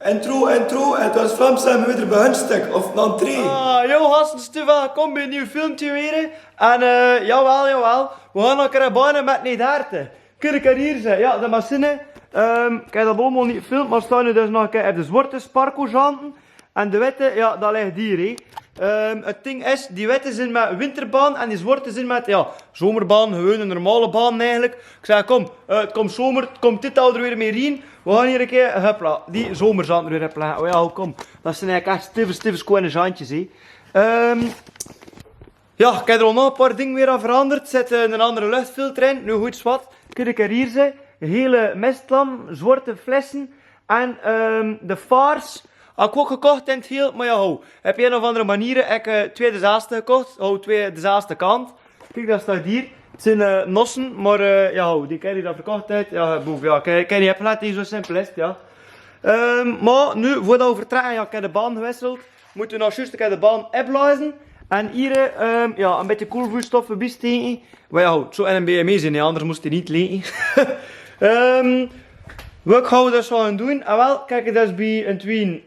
Intro, het was Vlaams en weer bij hun stuk, of een entree. Yo gasten, Stefan, kom bij een nieuw filmpje weer. En jawel, we gaan naar Karabane met Nederten. Kun je hier zijn? Ja, de machine. Ik heb dat allemaal niet gefilmd, maar staan nu dus nog een keer op de zwarte sparkojanten. En de witte, ja, dat ligt hier. Het ding is, die witte zijn met winterbaan en die zwarte zijn met, ja, zomerbaan, gewoon een normale baan eigenlijk. Ik zeg, kom, het komt zomer, het komt dit al er weer mee in. We gaan hier een keer, hupla, die zomerzand er weer opleggen. Oh ja, kom, dat zijn eigenlijk echt stieve squenne zandjes, hè. Ja, ik heb er al nog een paar dingen weer aan veranderd. Er zit een andere luchtfilter in, nu goed wat. Kun je hier zien, een hele mistlam, zwarte flessen en de vaars. Had ik ook gekocht in het heel, maar ja, hou. Heb je een of andere manier, ik twee dezelfde gekocht. Hou, twee dezelfde kant. Kijk, dat staat hier. Het zijn nossen, maar ja, hou, die ken je dat verkocht uit. Ja, boef, ja, ken je hebt laten, zo simpel is het, ja. Maar nu, voordat we vertrekken, ja, ik heb de baan gewisseld. Moeten we nog juist een keer de baan opblazen. En hier, ja, een beetje koelvloeistoffen bijsteken. Maar ja, hou, het zou in een BMW zijn, ja, anders moest hij niet liggen. Wat gaan we dus gaan doen? En wel, kijk, dat is bij een twin.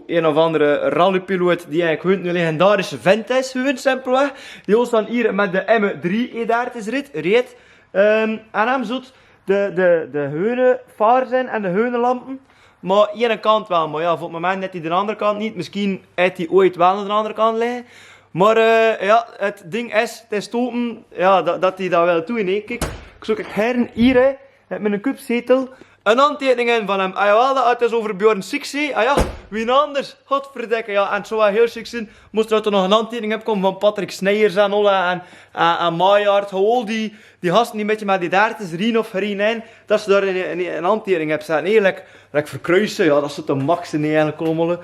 Een of andere rallypiloot die eigenlijk een legendarische vent is, gewoon simpelweg. Die ons dan hier met de M3 E30 reed. En hem zoet de heune vaars in en de heune lampen. Maar één kant wel, maar ja, voor het moment net hij de andere kant niet. Misschien heeft hij ooit wel aan de andere kant liggen. Maar ja, het ding is, het is topen, ja, dat hij dat wil doen. Hè. Kijk, ik zoek het hier, met een kubzetel. Een handtekening in van hem. Ah jawel, dat het is over Bjorn Sixie. Ah ja, wie anders? Godverdikke. Ja, en het zou wel heel chic zijn. Moest er nog een handtekening hebben komen van Patrick Snijers en Ola en Maaiaard. Al die gasten die een beetje met die daartes, Rien of Rien in, dat ze daar een handtekening hebben staan. Nee, lekker verkruisen. Ja, dat is de max in eigenlijk allemaal.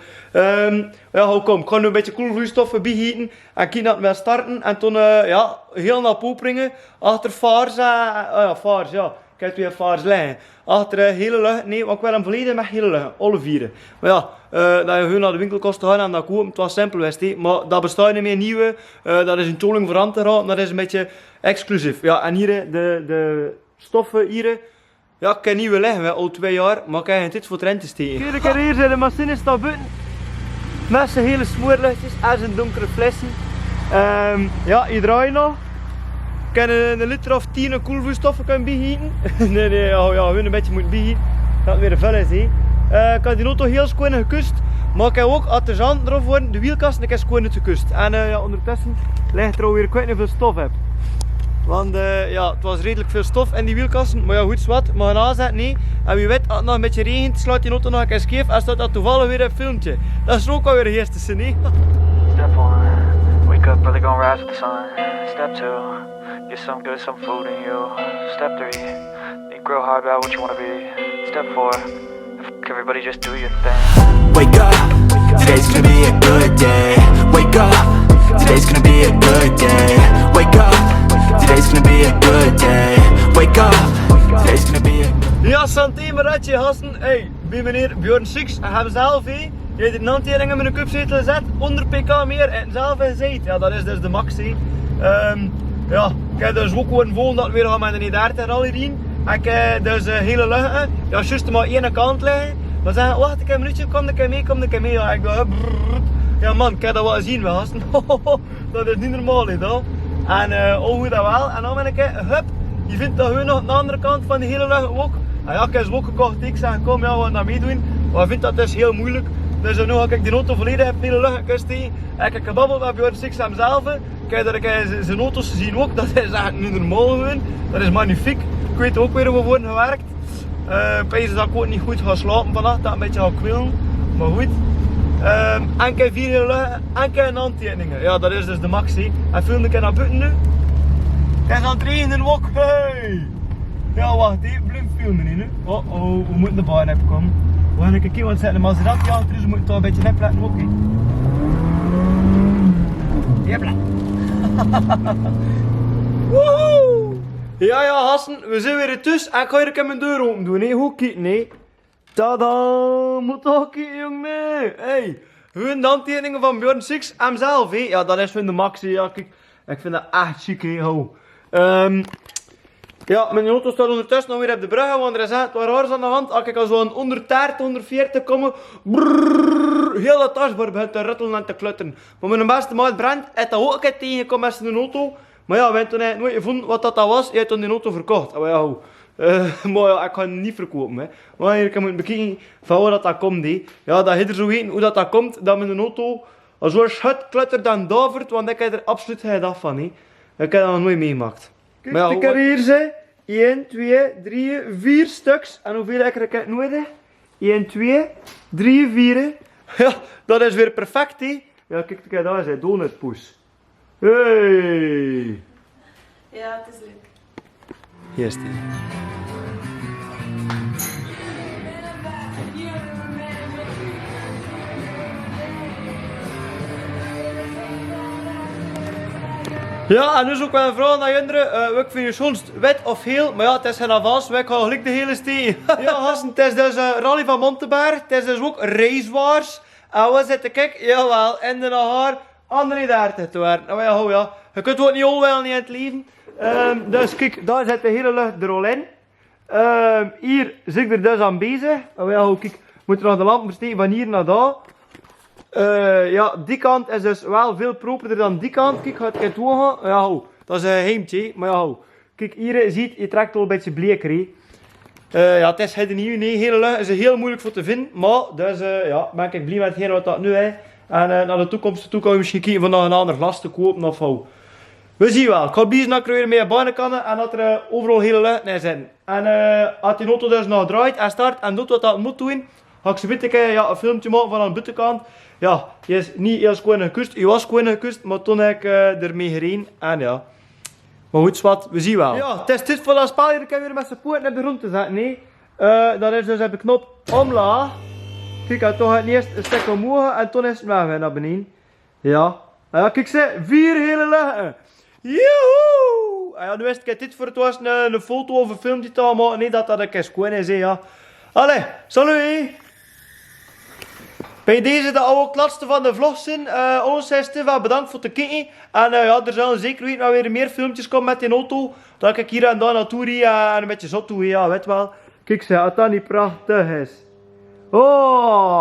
Ja, kom. Ik ga nu een beetje koelvloeistoffen bijgieten. En ik ga het starten. En toen, ja, heel naar poep brengen. Achter vaars. Ja, vaars, ja. Ik heb weer vaars liggen. Achter hele lucht, nee, want ik wil hem volledig met hele lucht, alle vieren. Maar ja, dat je gewoon naar de winkel kost te gaan en dat kopen, het was simpel wist, maar dat bestaat niet meer nieuwe. Dat is een toling voor aan te raden, dat is een beetje exclusief. Ja, en hier, de stoffen hier, ja, ik heb nieuwe liggen, al 2 jaar, maar ik heb dit voor het rente steken. Kijk hier, de machine staat buiten. Met zijn hele smoorluchtjes en zijn donkere flessen. Ja, hier draai je nog. Ik kan een liter of 10 koelvloeistoffen kunnen bijgieten. nee, ja, gewoon een beetje moeten bijgieten. Dat het weer een vuil is, hè. Ik had die auto heel schoon gekust. Maar ik heb ook, als de zand erop worden, de wielkasten, ik heb schoon gekust. En ja, ondertussen ligt er alweer, ik weet niet hoeveel stof heb. Want ja, het was redelijk veel stof in die wielkasten. Maar ja, goed, wat, we gaan aanzetten, nee. En wie weet, als het nog een beetje regent, slaat die auto nog een keer scheef. En staat dat toevallig weer een filmpje. Dat is ook alweer geestig, hè. Step 1, wake up early, gonna rise with the sun. Step 2, get some food in you. Step 3, think real hard about what you wanna be. Step 4, everybody just do your thing. Wake up, today's gonna be a good day. Wake up, today's gonna be a good day. Wake up, today's gonna be a good day. Wake up, today's gonna be a... Ja, santé maratje gasten. Hey, bij meneer Bjorn Six en hem zelf, hé. Je hebt een handtekening met een kubzetel gezet, 100 pk meer en zelf gezegd. Ja, dat is dus de max, hé. Ja, ik heb dus ook gewoon volgende dat weer gaan met een E30 rally in. En ik heb dus hele luchten. Ja, juist maar één kant liggen. Dan zeggen, wacht ik een minuutje, kom ik mee. Ja, ik dacht, ja man, ik heb dat wel gezien, gasten. Dat is niet normaal, hè, dat. En hoe dat wel. En dan ben ik, hup, je vindt dat gewoon nog aan de andere kant van die hele lucht ook. En ja, ik heb ze ook gekocht. Ik zeg, kom, ja, we gaan dat meedoen. Maar ik vind dat dus heel moeilijk. Dus nu ga ik die auto volledig op hele lucht gekust. Ik heb gebabbeld met Bjorn Six hemzelf. Kijk, dat ik zijn auto's gezien ook. Dat is eigenlijk niet normaal gewoon. Dat is magnifiek. Ik weet ook weer hoe we worden gewerkt. Ik dat ik ook niet goed ga slapen vannacht. Dat een beetje ga kwillen. Maar goed. En ik heb 4 hele lucht. En ik heb een handtekeningen. Ja, dat is dus de max. En film ik naar buiten nu. Kijk, aan het regenen ook. Hey. Ja, wacht even. Blijf filmen nu. Oh, we moeten de baan hebben komen. We gaan een keer wat zetten, maar als dat achter is, moet je toch een beetje opletten ook. Jepla. Woehoe! Ja, gasten, we zijn weer tussen en ik ga hier mijn deur open doen. Goed kijken, hè. Tada! Moet toch kijken, jongen. Hey, gewoon de handtekeningen van Bjorn Six hemzelf, hè. Ja, dat is van de max, hè. Ja, kijk, ik vind dat echt chic, hè. Ja, mijn auto staat ondertussen nog weer op de brug, want er is echt wat raars aan de hand. Als ik al zo'n 130, 140 kom, brrrr, heel dat tasbaar begint te ruttelen en te klutteren. Maar mijn beste maat Brent heeft dat ook een keer tegengekomen met zijn auto. Maar ja, we hebben toen eigenlijk nooit gevonden wat dat was. Hij heeft toen die auto verkocht. Maar ja, maar ja, ik kan hem niet verkopen. Hè. Maar hier kan je bekijken van waar dat komt. Hè. Ja, dat je er zo weten hoe dat komt, dat mijn auto al zo'n schut kluttert en davert, want ik heb er absoluut geen dag van. Hè. Ik heb dat nog nooit meegemaakt. Kijk, Maar ja, ik heb hier ze 1, 2, 3, 4 stuks. En hoeveel heb ik nodig? 1, 2, 3, 4. Ja, dat is weer perfect, hè. Ja, kijk, daar is hij, donutpoes. Hey! Ja, het is leuk. Hier is hij. Ja, en dus ook wel een vraag naar kinderen. Welk vind je schoonst, wit of geel? Maar ja, het is geen avans, wij gaan gelijk de hele steen. Ja, gasten, het is dus Rally van Monteberg. Het is dus ook racewaars. En we zitten, kijk, jawel, in de haar, andere 30 te werden. Nou ja, ja, je kunt ook niet wel niet in het leven. Dus kijk, daar zit de hele lucht er al in. Hier zit ik er dus aan bezig. Nou ja, kijk, moet er nog de lamp versteken van hier naar daar. Ja, die kant is dus wel veel properder dan die kant. Kijk, gaat het gaan. Ja, dat is een heimtje. Maar ja, kijk, hier ziet je trekt al een beetje bleker. Ja, het is het nieuw. Nee, hele lucht is heel moeilijk voor te vinden. Maar, dus ja, ben ik blij met hetgeen wat dat nu is. En naar de toekomst toe kan je misschien kijken van nog een ander glas te kopen of hoe. We zien wel. Ik ga blij dat ik er weer mee banenkannen en dat er overal hele lucht in zit. En als die auto dus nog draait en start en doet wat dat moet doen, ga ik zo ja, een filmpje maken van aan de buitenkant. Ja, je is niet heel schoon gekust. Je was schoon gekust, maar toen heb ik ermee gereden. En ja. Maar goed, wat, we zien wel. Ja, het is dit voor dat spel. Ik heb weer met zijn poort naar de grond te zetten. Nee. Dat is dus op de knop omlaag. Kijk, en toch het eerst een stuk omhoog en toen is het weg naar beneden. Ja. Ja, kijk ze, 4 hele luchten. Joehoe! Ja, nu wist ik dit voor het was een foto of een filmpje te maken. Nee, dat een keer schoon is, ja. Allee, salut, hé. Bij deze de oude laatste van de vlog zijn. Alles is Stefan, bedankt voor het kijken. En ja, er zullen zeker weten weer meer filmpjes komen met die auto. Dat ik hier en daar naartoe rijd en een beetje zot doe, ja, weet wel. Kijk ze, als dat niet prachtig is. Oh!